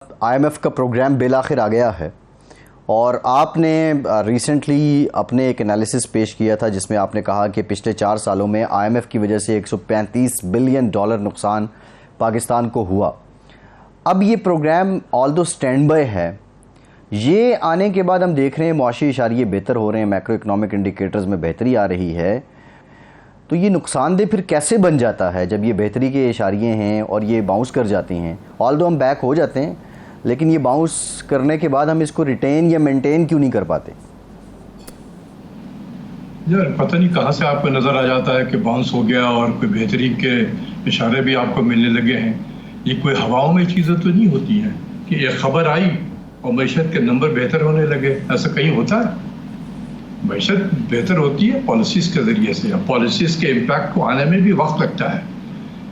IMF کا programme بالآخر آ گیا ہے اور آپ نے ریسنٹلی اپنے ایک انالیسس پیش کیا تھا جس میں آپ نے کہا کہ پچھلے 4 سالوں میں IMF کی وجہ سے $135 بلین نقصان پاکستان کو ہوا۔ اب یہ پروگرام آلدو سٹینڈ بائی ہے، یہ آنے کے بعد ہم دیکھ رہے ہیں معاشی اشاریے بہتر ہو رہے ہیں، میکرو اکنامک انڈیکیٹرز میں بہتری آ رہی ہے، تو یہ نقصان دہ پھر کیسے بن جاتا ہے جب یہ بہتری کے اشاریے ہیں اور یہ باؤنس کر جاتی ہیں؟ آلدو ہم بیک ہو جاتے ہیں لیکن یہ باؤنس کرنے کے بعد ہم اس کو ریٹین یا مینٹین کیوں نہیں کر پاتے؟ یار پتہ نہیں کہاں سے آپ کو نظر آ جاتا ہے کہ باؤنس ہو گیا اور کوئی بہتری کے اشارے بھی آپ کو ملنے لگے ہیں۔ یہ کوئی ہواؤں میں چیزیں تو نہیں ہوتی ہیں کہ ایک خبر آئی اور معیشت کے نمبر بہتر ہونے لگے، ایسا کہیں ہوتا ہے؟ معیشت بہتر ہوتی ہے پالیسیز کے ذریعے سے، پالیسیز کے امپیکٹ کو آنے میں بھی وقت لگتا ہے۔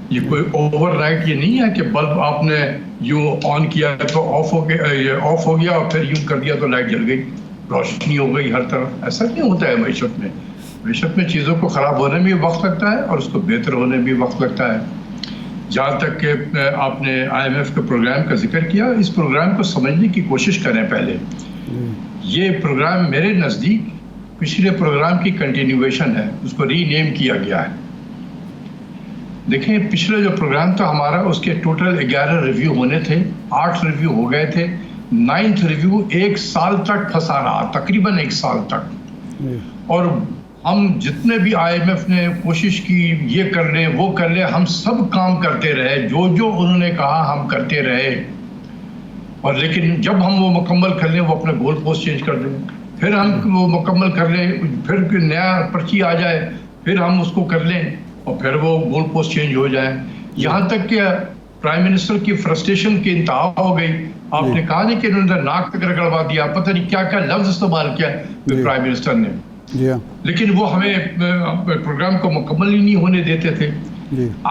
یہ کوئی اوور نائٹ یہ نہیں ہے کہ بلب آپ نے یوں آن کیا تو آف ہو گیا اور پھر یوں کر دیا تو لائٹ جل گئی، روشنی ہو گئی ہر طرف۔ ایسا نہیں ہوتا ہے معیشت میں۔ معیشت میں چیزوں کو خراب ہونے میں بھی وقت لگتا ہے اور اس کو بہتر ہونے میں بھی وقت لگتا ہے۔ جہاں تک کہ آپ نے IMF کے پروگرام کا ذکر کیا، اس پروگرام کو سمجھنے کی کوشش کریں پہلے۔ یہ پروگرام میرے نزدیک پچھلے پروگرام کی کنٹینیویشن ہے، اس کو ری نیم کیا گیا ہے۔ دیکھیں پچھلا جو پروگرام تھا ہمارا، اس کے ٹوٹل 11 ریویو ہونے تھے، 8 ریویو ہو گئے تھے، 9th ریویو 1 سال تک پھنسا رہا، تقریباً 1 سال تک۔ اور ہم جتنے بھی IMF نے کوشش کی یہ کر لیں وہ کر لیں، ہم سب کام کرتے رہے، جو انہوں نے کہا ہم کرتے رہے، اور لیکن جب ہم وہ مکمل کر لیں وہ اپنا گول پوسٹ چینج کر دیں، پھر ہم وہ مکمل کر لیں، پھر کوئی نیا پرچی آ جائے، پھر ہم اس کو کر لیں اور پھر وہ گول پوسٹ چینج ہو جائے، یہاں تک کہ پرائم منسٹر کی فرسٹریشن کی انتہا ہو گئی۔ آپ نے کہا نہیں کہ انہوں نے ناک تک رگڑوا دیا، پتہ نہیں کیا کیا لفظ استعمال کیا پرائم منسٹر نے، لیکن وہ ہمیں پروگرام کو مکمل ہی نہیں ہونے دیتے تھے۔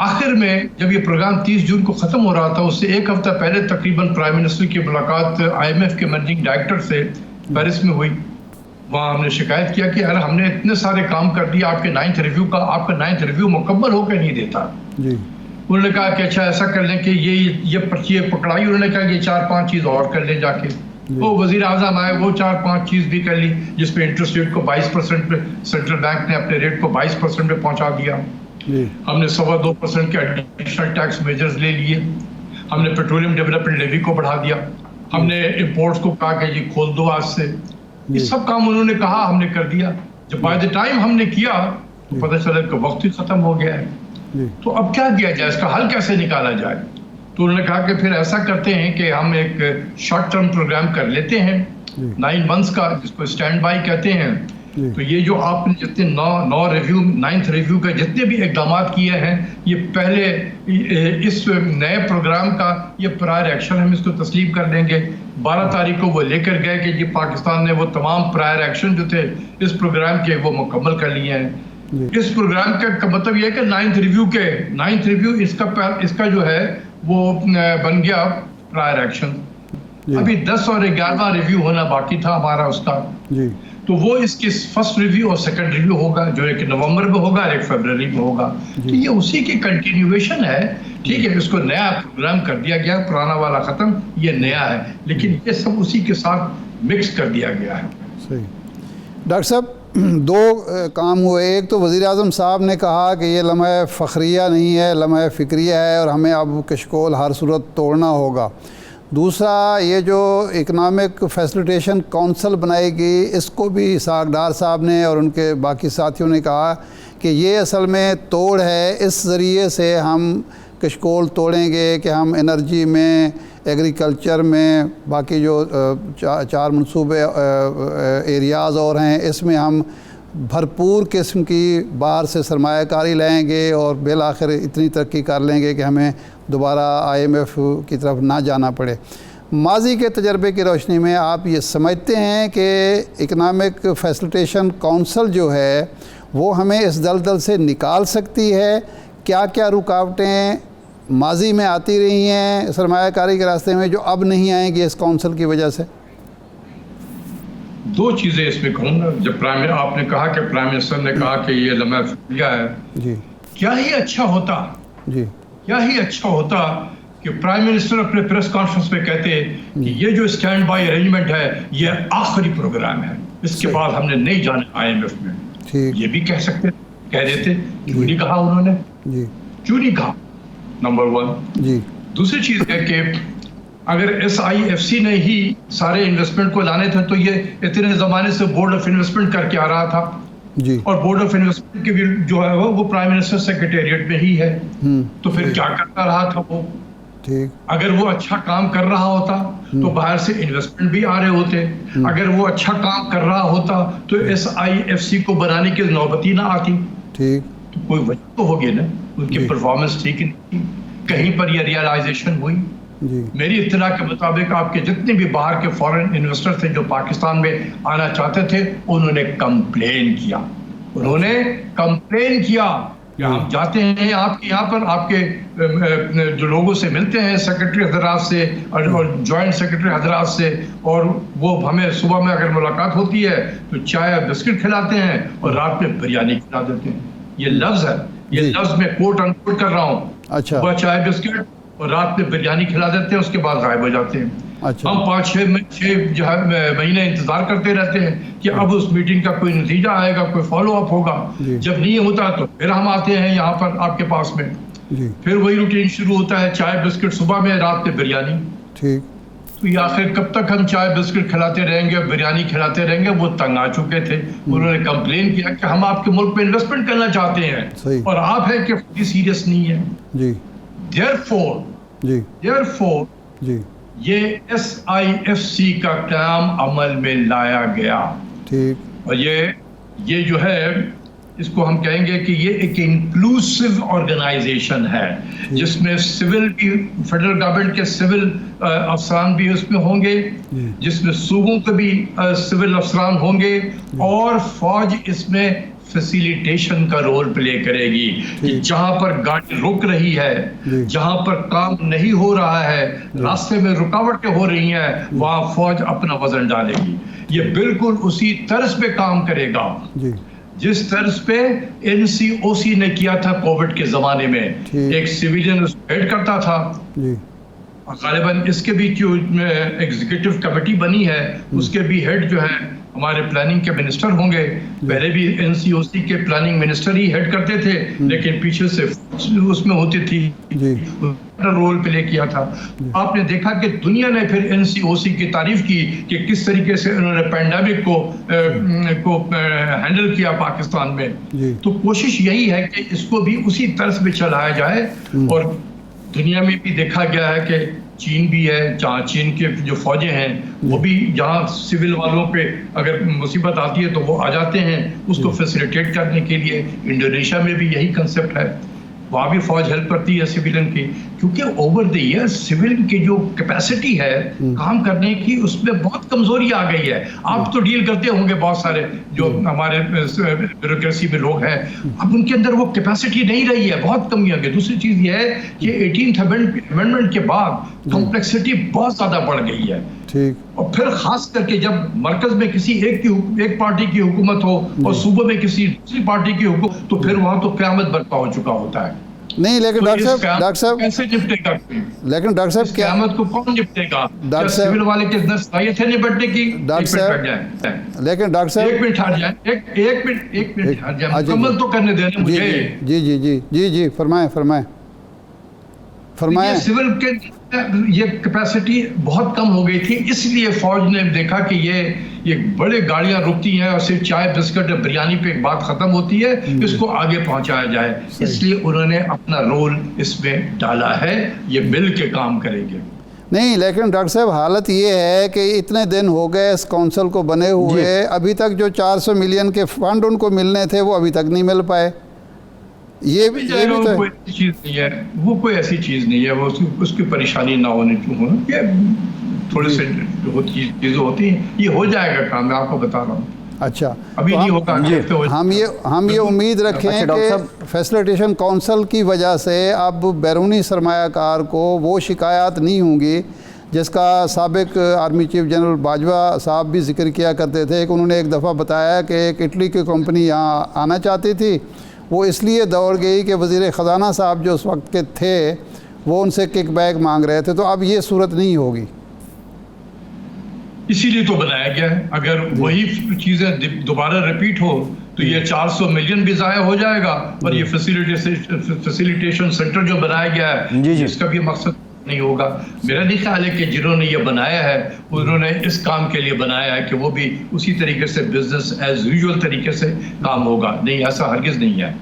آخر میں جب یہ پروگرام 30 جون کو ختم ہو رہا تھا، اس سے 1 ہفتہ پہلے تقریباً پرائم منسٹر کی ملاقات IMF کے منیجنگ ڈائریکٹر سے پیرس میں ہوئی۔ وہاں ہم نے شکایت کیا کہ یار ہم نے اتنے سارے کام کر دیا، آپ کا 9th ریویو مکمل ہو کے نہیں دیتا۔ انہوں نے کہا کہ اچھا ایسا کر لیں کہ یہ پرچی پکڑائی، انہوں نے کہا کہ 4-5 چیز اور کر لیں جا کے۔ وہ وزیر اعظم آئے، وہ 4-5 چیز بھی کر لی، جس پہ انٹرسٹ ریٹ کو 22% پہ سینٹرل بینک نے اپنے ریٹ کو 22% پہ پہنچا دیا۔ ہم نے 2.25% کے ایڈیشنل ٹیکس میجرز لے لیے، ہم نے پیٹرولیم ڈیولپمنٹ لیوی کو بڑھا دیا، ہم نے امپورٹس کو کہا کہ جی کھول دو آج سے۔ یہ سب کام انہوں نے کہا ہم نے کر دیا۔ جب بائی دا ٹائم ہم نے کیا تو پتہ چلا کہ وقت ہی ختم ہو گیا ہے۔ تو اب کیا کیا جائے، اس کا حل کیسے نکالا جائے؟ تو انہوں نے کہا کہ پھر ایسا کرتے ہیں کہ ہم ایک شارٹ ٹرم پروگرام کر لیتے ہیں 9 months کا، جس کو اسٹینڈ بائی کہتے ہیں۔ تو یہ جو آپ نے جتنے 9th ریویو کے جتنے بھی اقدامات کیے ہیں، یہ پہلے اس نئے پروگرام کا یہ پرائر ایکشن ہم اس کو تسلیم کر لیں گے۔ 12 تاریخ کو وہ لے کر گئے کہ جی پاکستان نے وہ تمام پرائر ایکشن جو تھے اس پروگرام کے وہ مکمل کر لیے ہیں۔ اس پروگرام کا مطلب یہ ہے کہ 9th ریویو اس کا جو ہے وہ بن گیا پرائر ایکشن۔ ابھی 10 اور 11واں ریویو ہونا باقی تھا ہمارا اس کا، تو وہ اس کی فرسٹ ریویو اور سیکنڈ ریویو ہوگا، جو ایک نومبر میں ہوگا اور ایک فروری میں ہوگا۔ تو یہ اسی کی کنٹینیویشن ہے، ٹھیک ہے، اس کو نیا پروگرام کر دیا گیا، پرانا والا ختم، یہ نیا ہے، لیکن یہ سب اسی کے ساتھ مکس کر دیا گیا ہے۔ صحیح ڈاکٹر صاحب، 2 کام ہوئے۔ ایک تو وزیر اعظم صاحب نے کہا کہ یہ لمحہ فخریہ نہیں ہے، لمحہ فکریہ ہے اور ہمیں اب کشکول ہر صورت توڑنا ہوگا۔ دوسرا، یہ جو اکنامک فیسلیٹیشن کونسل بنائے گی، اس کو بھی اسحاق ڈار صاحب نے اور ان کے باقی ساتھیوں نے کہا کہ یہ اصل میں توڑ ہے، اس ذریعے سے ہم کشکول توڑیں گے کہ ہم انرجی میں، ایگریکلچر میں، باقی جو 4 منصوبے ایریاز اور ہیں، اس میں ہم بھرپور قسم کی باہر سے سرمایہ کاری لائیں گے اور بالآخر اتنی ترقی کر لیں گے کہ ہمیں دوبارہ IMF کی طرف نہ جانا پڑے۔ ماضی کے تجربے کی روشنی میں آپ یہ سمجھتے ہیں کہ اکنامک فیسلیٹیشن کونسل جو ہے وہ ہمیں اس دلدل سے نکال سکتی ہے؟ کیا کیا رکاوٹیں ماضی میں آتی رہی ہیں سرمایہ کاری کے راستے میں جو اب نہیں آئیں گی اس کونسل کی وجہ سے؟ 2 چیزیں اس میں کہوں گا۔ جب آپ نے کہا کہ پرائم منسٹر نے کہا کہ یہ لمحہ فکریہ ہے، کیا ہی اچھا ہوتا کہ پرائم منسٹر اپنے پریس کانفرنس میں کہتے ہیں کہ یہ جو اسٹینڈ بائی ارینجمنٹ ہے یہ آخری پروگرام ہے, اس کے بعد ہم نے نہیں جانا IMF میں. یہ بھی کہہ سکتے, کہہ دیتے, کیوں نہیں کہا انہوں نے, کیوں نہیں کہا؟ نمبر 1. دوسری چیز ہے کہ اگر SIFC نے ہی سارے انویسٹمنٹ کو لانے تھے تو یہ اتنے زمانے سے بورڈ آف انویسٹمنٹ کر کے آ رہا تھا, اور بورڈ آف انویسٹمنٹ کے بھی جو ہے وہ پرائم منسٹر سیکریٹریٹ میں ہی ہے, تو پھر کیا کرتا رہا تھا وہ؟ اگر وہ اچھا کام کر رہا ہوتا تو باہر سے انویسٹمنٹ بھی آ رہے ہوتے, اگر وہ اچھا کام کر رہا ہوتا تو SIFC کو بنانے کی نوبت ہی نہ آتی. تو کوئی وجہ تو ہوگی نا, ان کی پرفارمنس ٹھیک نہیں تھی, کہیں پر یہ ریئلائزیشن ہوئی. میری اطلاع کے مطابق آپ کے جتنے بھی باہر کے فورن انویسٹر تھے جو پاکستان میں آنا چاہتے تھے, انہوں نے کمپلین کیا, کہ ہم جاتے ہیں آپ کے یہاں پر, آپ کے جو لوگوں سے ملتے ہیں, سیکرٹری حضرات سے اور جوائنٹ سیکرٹری حضرات سے, اور وہ ہمیں صبح میں اگر ملاقات ہوتی ہے تو چائے بسکٹ کھلاتے ہیں اور رات میں بریانی کھلا دیتے ہیں. یہ لفظ ہے, یہ لفظ میں کوٹ ان کوٹ کر رہا ہوں. صبح چائے بسکٹ اور رات میں بریانی کھلا دیتے ہیں, اس کے بعد غائب ہو جاتے ہیں. ہم 5-6 جو ہے مہینے انتظار کرتے رہتے ہیں کہ اب اس میٹنگ کا کوئی نتیجہ آئے گا, کوئی فالو اپ ہوگا. جب نہیں ہوتا تو پھر ہم آتے ہیں یہاں پر آپ کے پاس میں, پھر وہی روٹین شروع ہوتا ہے, چائے بسکٹ صبح میں, رات میں بریانی. تو یہ آخر کب تک ہم چائے بسکٹ کھلاتے رہیں گے, بریانی کھلاتے رہیں گے؟ وہ تنگ آ چکے تھے. انہوں نے کمپلین کیا کہ ہم آپ کے ملک میں انویسٹمنٹ کرنا چاہتے ہیں اور آپ ہیں کہ سیریس نہیں ہے. Therefore, یہ SIFC کا قیام عمل میں لایا گیا. اور یہ جو ہے اس کو ہم کہیں گے کہ یہ ایک انکلوسیو آرگنائزیشن ہے, جس میں سول بھی, فیڈرل گورنمنٹ کے سول افسران بھی اس میں ہوں گے, جس میں صوبوں کے بھی سول افسران ہوں گے, اور فوج اس میں فیسیلیٹیشن کا رول پلے کرے گی کہ جہاں پر گاڑی رک رہی ہے, جہاں پر کام نہیں ہو رہا ہے, راستے میں رکاوٹیں ہو رہی ہیں, وہاں فوج اپنا وزن ڈالے گی. یہ بالکل اسی طرز پہ کام کرے گا جس طرز پہ NCOC نے کیا تھا کووڈ کے زمانے میں. ایک سویلین اس کو ہیڈ کرتا تھا, غالباً اس کے بھی جو ایگزیکٹو کمیٹی بنی ہے اس کے بھی ہیڈ جو ہے ہمارے پلاننگ کے منسٹر ہوں گے. پہلے بھی NCOC کے پلاننگ منسٹر ہی ہیڈ کرتے تھے, لیکن پیچھے سے اس میں ہوتی تھی, رول پلے کیا تھا. آپ نے دیکھا کہ دنیا نے پھر NCOC کی تعریف کی کہ کس طریقے سے انہوں نے پینڈیمک کو ہینڈل کیا پاکستان میں. تو کوشش یہی ہے کہ اس کو بھی اسی طرز پہ چلایا جائے. اور دنیا میں بھی دیکھا گیا ہے کہ چین بھی ہے, جہاں چین کے جو فوجیں ہیں وہ بھی جہاں سول والوں پہ اگر مصیبت آتی ہے تو وہ آ جاتے ہیں اس کو فیسیلیٹیٹ کرنے کے لیے. انڈونیشیا میں بھی یہی کنسپٹ ہے, وہاں بھی فوج ہیلپ کرتی ہے سویلین کی, کیونکہ اوور دی ایئر سویلین کی جو کیپیسٹی ہے کام کرنے کی اس میں بہت کمزوری آ گئی ہے. آپ تو ڈیل کرتے ہوں گے بہت سارے جو ہمارے بیوروکریسی میں لوگ ہیں, اب ان کے اندر وہ کیپیسٹی نہیں رہی ہے, بہت کمی آ گئی. دوسری چیز یہ ہے کہ 18th امینڈمنٹ کے بعد کمپلیکسٹی بہت زیادہ بڑھ گئی ہے. اور پھر خاص کر کے جب مرکز میں کسی ایک پارٹی کی حکومت ہو اور صوبے میں کسی دوسری پارٹی کی حکومت, تو پھر وہاں تو قیامت برپا ہو چکا ہوتا ہے. نہیں لیکن ڈاکٹر صاحب کیسے نپٹے گا؟ لیکن ڈاکٹر صاحب قیامت کو کون نپٹے گا؟ سول والے کے اندر صلاحیت ہے نپٹنے کی؟ لیکن ڈاکٹر صاحب ایک منٹ ہٹ جائیں, ایک منٹ ہٹ جائیں, مکمل تو کرنے دینا مجھے. جی فرمائیں. سول کے یہ کیپیسٹی بہت کم ہو گئی تھی, اس لیے فوج نے دیکھا کہ یہ بڑے گاڑیاں رکتی ہیں اور صرف چائے بسکٹ اور بریانی پہ ایک بات ختم ہوتی ہے, اس کو آگے پہنچایا جائے. اس لیے انہوں نے اپنا رول اس میں ڈالا ہے, یہ مل کے کام کریں گے. نہیں لیکن ڈاکٹر صاحب حالت یہ ہے کہ اتنے دن ہو گئے اس کونسل کو بنے ہوئے, ابھی تک جو 400 ملین کے فنڈ ان کو ملنے تھے وہ ابھی تک نہیں مل پائے. یہ بھی کوئی چیز نہیں ہے, وہ کوئی ایسی چیز نہیں ہے, وہ اس کی پریشانی نہ ہونے کیوں, یہ تھوڑے سے چیزیں ہوتی ہیں, یہ ہو جائے گا کام, میں آپ کو بتا رہا ہوں. اچھا ابھی نہیں ہوگا. ہم یہ امید رکھیں کہ فیسیلیٹیشن کونسل کی وجہ سے اب بیرونی سرمایہ کار کو وہ شکایات نہیں ہوں گی جس کا سابق آرمی چیف جنرل باجوہ صاحب بھی ذکر کیا کرتے تھے کہ انہوں نے ایک دفعہ بتایا کہ ایک اٹلی کی کمپنی یہاں آنا چاہتی تھی, وہ اس لیے دوڑ گئی کہ وزیر خزانہ صاحب جو اس وقت کے تھے وہ ان سے کک بیک مانگ رہے تھے، تو اب یہ صورت نہیں ہوگی. اسی لیے تو بنایا گیا ہے. اگر وہی چیزیں دوبارہ ریپیٹ ہو تو یہ 400 ملین بھی ضائع ہو جائے گا، اور یہ فیسیلیٹیشن سینٹر جو بنایا گیا ہے اس کا بھی مقصد نہیں ہوگا. میرا نہیں خیال ہے کہ جنہوں نے یہ بنایا ہے انہوں نے اس کام کے لیے بنایا ہے کہ وہ بھی اسی طریقے سے بزنس ایز یوزول طریقے سے کام ہوگا. نہیں، ایسا ہرگز نہیں ہے.